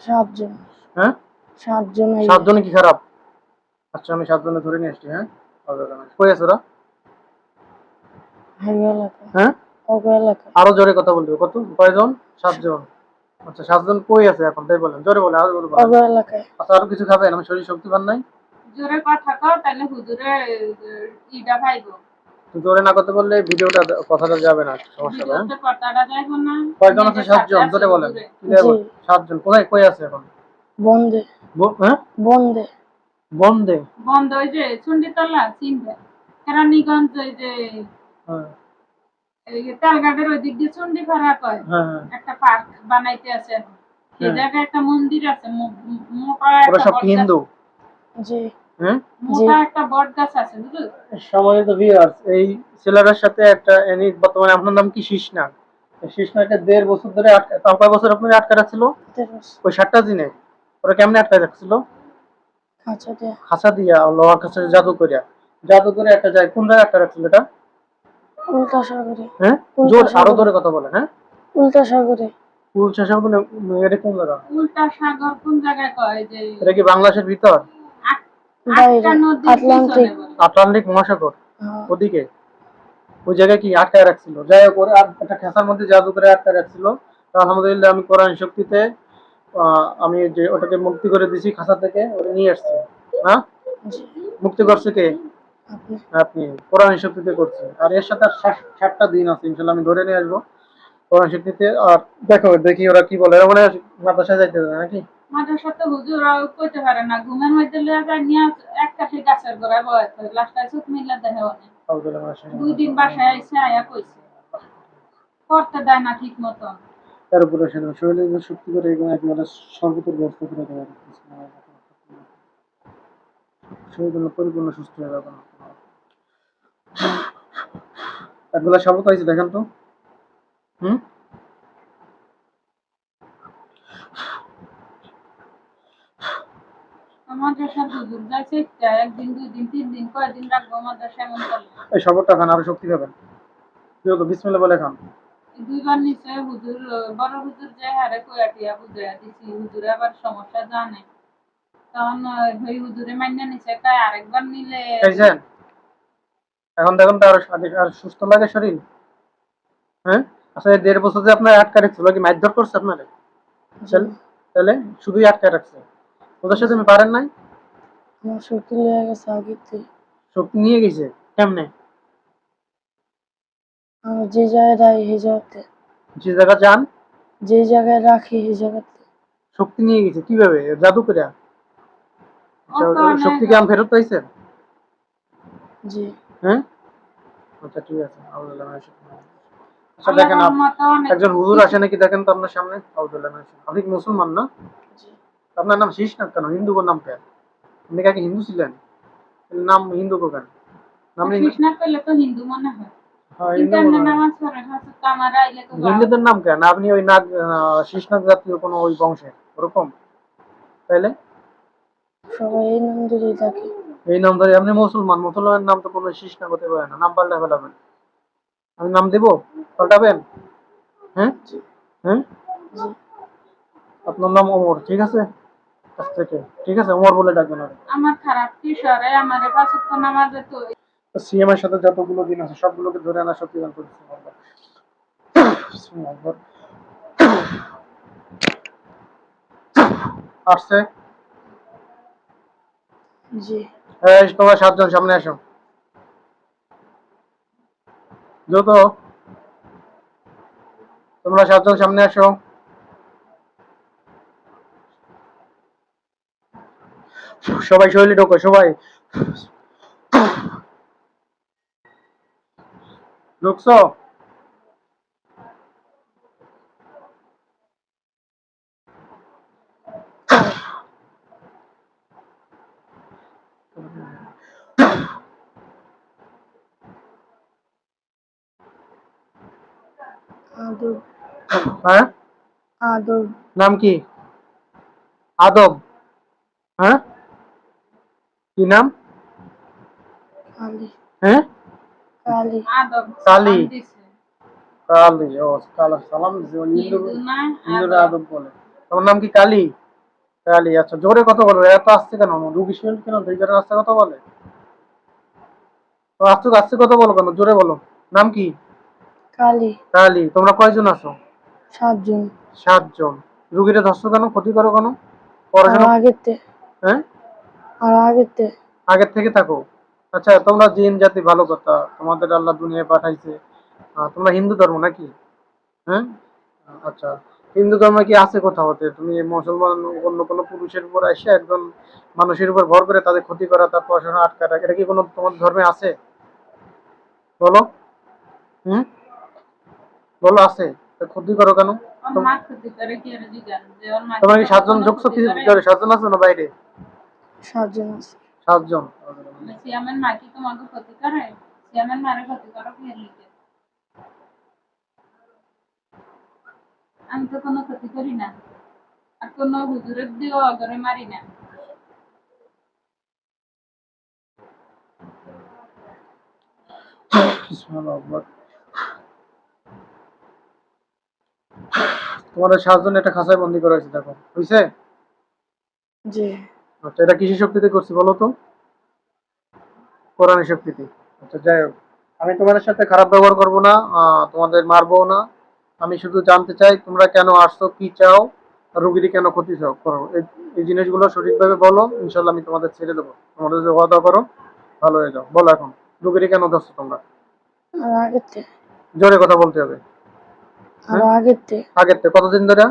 সাতজন। হ্যাঁ, সাতজনে কি খারাপ? আচ্ছা, আমি সাতজনে ধরে নিয়ে আসছি। হ্যাঁ, কই আছে ওরা? হ্যাঁ, আরো জোরে কথা বলতে হবে। কত, কয়জন? সাতজন। আচ্ছা, সাতজন কই আছে এখন তাই বলেন, জোরে বলেন, আরো জোরে বলেন। আচ্ছা, আরো কিছু খাবেন? আমি শরীর শক্তি পান নাই। জোরে কথা কও, তাহলে হুজুরে ইডা খাইবো। জোরে না করতে বললে ভিডিওটা কথাটা যাবে না, সমস্যা হবে। ভিডিওতে কথাটা যাইবো না। কয়জন আছে? সাতজন, জোরে বলেন। সাতজন কোথায়, কই আছে এখন? বন্দে। হ্যাঁ, বন্দে। বন্দে। বন্ধ ওই যে চুন্ডিতলা চিনবে, কেরানীগঞ্জ ওই যে তেলঘাটের ওই দিক দিয়ে চুন্ডি পাড়া কয়, একটা পার্ক বানাইতে আছে। সেই জায়গায় একটা মন্দির আছে, মোটা একটা বট হিন্দু। জি। মোটা একটা বট গাছ আছে, বুঝলি? সম্মানিত ভিউয়ার্স, এই ছেলেটার সাথে একটা বর্তমানে আপনার নাম কি? শীষনাগ। শীষনাগকে 1.5 বছর ধরে তাও কয় বছর আপনার আটকা রাখছিল? ওই 7টা দিনে ওরা কেমনে আটকা রাখছিল? খাঁচা দিয়া, লোহার খাঁচা, জাদু করে একটা যায়। কোন জায়গায় আটকা রাখছিল এটা? উল্টা সাগরে। হ্যাঁ, জোর আরো জোরে কথা বলেন। হ্যাঁ, উল্টা সাগরে। উল্টা সাগর? এটা কোন জায়গা? উল্টা সাগর কোন জায়গায় কয় যে? এটা কি বাংলাদেশের ভিতর? আটলান্টিক মহাসাগর ওদিকে। ওই জায়গায় কি আটকায় রাখছিল? যাই হোক, ওরা একটা খেসার মধ্যে জাদু করে আটকায় রাখছিল। আলহামদুলিল্লাহ, আমি কোরআন শক্তিতে আমি যে ওটাকে মুক্তি করে দিছি খাঁচা থেকে, ওটা নিয়ে আসছি। না, মুক্তি করছে কে? আপনি। কোরআন শক্তিতে করছে। আর এর সাথে 7টা দিন আছে, ইনশাল্লাহ আমি ধরে নিয়ে আসবো কোরআন শক্তিতে। আর দেখি ওরা কি বলে। এরা মানে মাদ্রাসায় যাইতে দেয় নাকি? মাদ্রাসাতে হুজুর কইতে পারে না, ঘুমের মধ্যে লইয়া যায় নিয়ে এক কাছে গাছের গোড়ায় বয় লাস্টায় চোখ মিল্লা দেখে অনেক। 2 দিন বাসায় আইসে আয়া কইছে করতে দেয় না ঠিক মতন। তার উপরে শরীরে শক্তি করে একেবারে সর্বতর ব্যবস্থা করে দেওয়া, শরীর পরিপূর্ণ সুস্থ হয়ে যাবে। একবেলা শপথ হয়েছে, দেখেন তো। একদিন 2 দিন 3 দিন কয়দিন রাখবো মাদ্রাসা এমন করলে? এই শপথটা খান, আরো শক্তি পাবেন। বিসমিল্লাহ বলে খান। 2 বার নিচে হুজুর, বড় হুজুর যে হারে কয়াটিয়া বুঝাইয়া দিছি, হুজুরে আবার সমস্যা জানে, তখন ওই হুজুরে মাইনা নিচে তাই আরেকবার নিলে এখন দেখুন তো আর সুস্থ লাগে শরীর। হ্যাঁ, আসলে 1.5 বছর যে আপনার আটকা রাখছিল, কি মারধর করছে আপনারে? তাহলে শুধুই আটকা রাখছে, ওদের সাথে তুমি পারেন নাই? আমার শক্তি নিয়ে গেছে আগেতে। শক্তি নিয়ে গেছে কেমনে? আমি যে জায়গায় রাখি সেই জায়গাতে। যে জায়গা যান, যে জায়গায় রাখি সেই জায়গাতে শক্তি নিয়ে গেছে। কিভাবে? জাদু করে? শক্তি কি ফেরত পাইছে? জি। হ্যাঁ, আচ্ছা ঠিক আছে। আচ্ছা দেখেন, একজন হুজুর আসে নাকি দেখেন তো আপনার সামনে। আপনি কি মুসলমান না? আপনার নাম শীষনাগ কেন? হিন্দু নাম কেন? আপনি কি হিন্দু ছিলেন? নাম হিন্দু কেন? শীষনাগ করলে তো হিন্দু মনে হয়। হিন্দুদের নাম কেন? আপনি ওই নাগ, শীষনাগ জাতীয় কোনো ওই বংশের ওরকম? তাইলে সবাই এই নাম ধরেই থাকে। এই নাম ধরে? আপনি মুসলমান, মুসলমানের নাম তো কোনো শীষনাগ হতে পারে না। নাম পাল্টা ফেলাবেন। আমি নাম দেবো, পাল্টাবেন? হ্যাঁ হ্যাঁ, আপনার নাম ওমর, ঠিক আছে? আজ থেকে ঠিক আছে, ওমর বলে ডাকবেন। আমার খারাপ কি সরে আমারে পাঁচ ওয়াক্ত নামাজে তো সিএম এর সাথে যতগুলো দিন আছে সবগুলোকে ধরে আনা সত্যি গান করছি। আসছে। জি। এই তোমরা 7জন সামনে আসো, দ্রুত। তোমরা 7জন সামনে আসো। সবাই শরীরে ঢোকো, সবাই ঢুকছো? আদব। হ্যাঁ, আদব। নাম কি? আদব? হ্যাঁ, কি নাম? কালি। হ্যাঁ, কালি। আদব কালি। দিছে। কালি, ও কালা সালাম দিছে। হিন্দুরা আদব বলে। তোমার নাম কি কালী? কালী, আচ্ছা জোরে কথা বলো, এত আসছে কেন? রুগী শুনেন কেন? দুই কারণে আসতে কথা বলে। তো আসতে আসতে কথা বলো কেন? জোরে বলো। নাম কি? কালী। কালী। তোমরা কয়জন আছো? 7 জন। 7 জন। রুগীরা ধরছো কেন? ক্ষতি করো কেন? আর পড়াশোনা। আগেতে হ্যাঁ, আর আগেতে আগের থেকে থাকো। আচ্ছা তোমরা জিন জাতি, ভালো কথা, তোমাদের আল্লাহ দুনিয়ায় পাঠাইছে। তোমরা হিন্দু ধর্ম নাকি? হ্যাঁ, আচ্ছা। হিন্দু ধর্মে কি আছে কোথাও হতে তুমি মুসলমান অন্য কোনো পুরুষের উপর এসে একজন মানুষের উপর ভর করে তাদের ক্ষতি করা, তার পড়াশোনা আটকা রাখা, এটা কি কোনো তোমার ধর্মে আছে? বলো। হুম, বলো আছে। তো ক্ষতি করো কেন? ওর মা ক্ষতি করে কি আর জিজ্ঞান যে ওর মা তোমরা কি কি 7 জন কখনো ঢুকছো ক্ষতি কি করে? ভিতরে? 7 জন আছো না বাইরে? 7 জন আছে। 7 জন। সিয়ামের মা কি তোমাকে ক্ষতি করে? সিয়ামের মারে ক্ষতি করো কি এর লিগে? আমি তো কোনো ক্ষতি করি না, আর কোনো হুজুরের দিয়েও অগরে মারি না। তোমাদের 7 জন একটা খাঁচায় বন্দি করা হয়েছে, দেখো বুঝছে? জি। আচ্ছা, এটা কিসের শক্তিতে করছি বলো তো? কোরআনের শক্তিতে। আচ্ছা যাই হোক, আমি তোমাদের সাথে খারাপ ব্যবহার করব না, তোমাদের মারবো না। আমি শুধু জানতে চাই তোমরা কেন আসছো, কি চাও, আর রুগীর কেন ক্ষতি চাও করো। এই জিনিসগুলো সঠিকভাবে বলো, ইনশাল্লাহ আমি তোমাদের ছেড়ে দেবো। তোমাদের যদি ওয়াদা করো ভালো হয়ে যাও। বলো এখন রুগীর কেন ধরছো তোমরা? আর আগেতে জোরে কথা বলতে হবে। আর হ্যাঁ, আগেতে আগের থেকে কতদিন ধরে?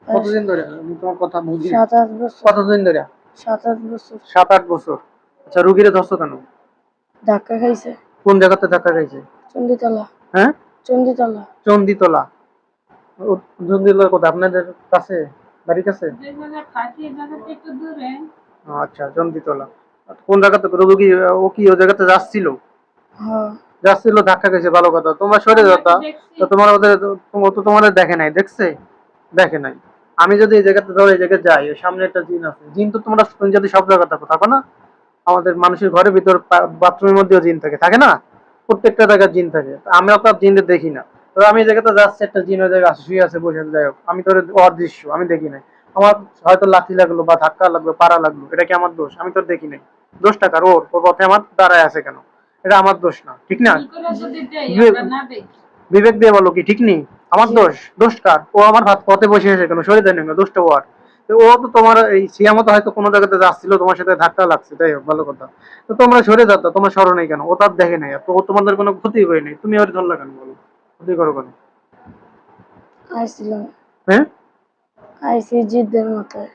কতদিন ধরে? আমি তোমার কথা বুঝি। 7-8 বছর। কতদিন ধরে? 7-8 বছর। 7-8 বছর। আচ্ছা রুগীরে ধরছো কেন? ধাক্কা খাইছে। কোন জায়গাতে ধাক্কা খাইছে? চণ্ডীতলা। হ্যাঁ, চণ্ডীতলা। চন্দিতলা। চন্দিতলার কথা আপনাদের কাছে, বাড়ির কাছে? যে জায়গায় থাকি এই জায়গাতে একটু দূরে। আচ্ছা চন্দিতলা। কোন জায়গাতে রোগী? ও কি ও জায়গাতে যাচ্ছিল? হ্যাঁ। যাচ্ছিল, ধাক্কা খেয়েছে, ভালো কথা। তোমরা সরে যেতা তো তোমার ওদের, ও তো তোমাদের দেখে নাই, দেখছে? দেখে নাই। আমি যদি এই জায়গাতে ধরো এই জায়গায় যাই, ওই সামনে একটা জিন আছে, জিন তো তোমরা যদি সব জায়গায় থাকো, থাকো না? আমাদের মানুষের ঘরের ভিতর বাথরুমের মধ্যেও জিন থাকে, থাকে না? প্রত্যেকটা জায়গায় জিন থাকে। আমি আপনার জিনদের দেখি না। তো আমি এই জায়গাতে যাচ্ছি, একটা জিন ওই জায়গায় শুয়ে আছে, বসে আছে, যাই হোক আমি তোর অদৃশ্য, আমি দেখি নাই। আমার হয়তো লাঠি লাগলো বা ধাক্কা লাগলো, পাড়া লাগলো, এটা কি আমার দোষ? আমি তোর দেখি নাই। দোষটা কার? ওর পথে আমার দাঁড়ায় আছে কেন? এটা আমার দোষ না, ঠিক না? ভুল করে যদি দেই আমরা না দেখি। বিবেক দিয়ে বলো, কি ঠিক নেই? আমার জি। দোষ? দোষ কার? ও আমার ভাত পথে বসে আছে কেন? সরে দেয় না, দোষটা ওর। তো ও তো তোমার এই সিয়ামতো হয়তো কোনো জায়গাতে যাচ্ছিল, তোমার সাথে ধাক্কা লাগছে, তাই হোক ভালো কথা। তো তোমরা সরে যাতো, তোমার স্মরণ নেই কেন? ও তার দেখে নাই, তো ও তোমাদের কোনো ক্ষতি করে নাই, তুমি ওর ধরলা কেন বলো? ক্ষতি করো কেন? আইছিলাম। হ্যাঁ, আইসি জিদ্দের মাথায়।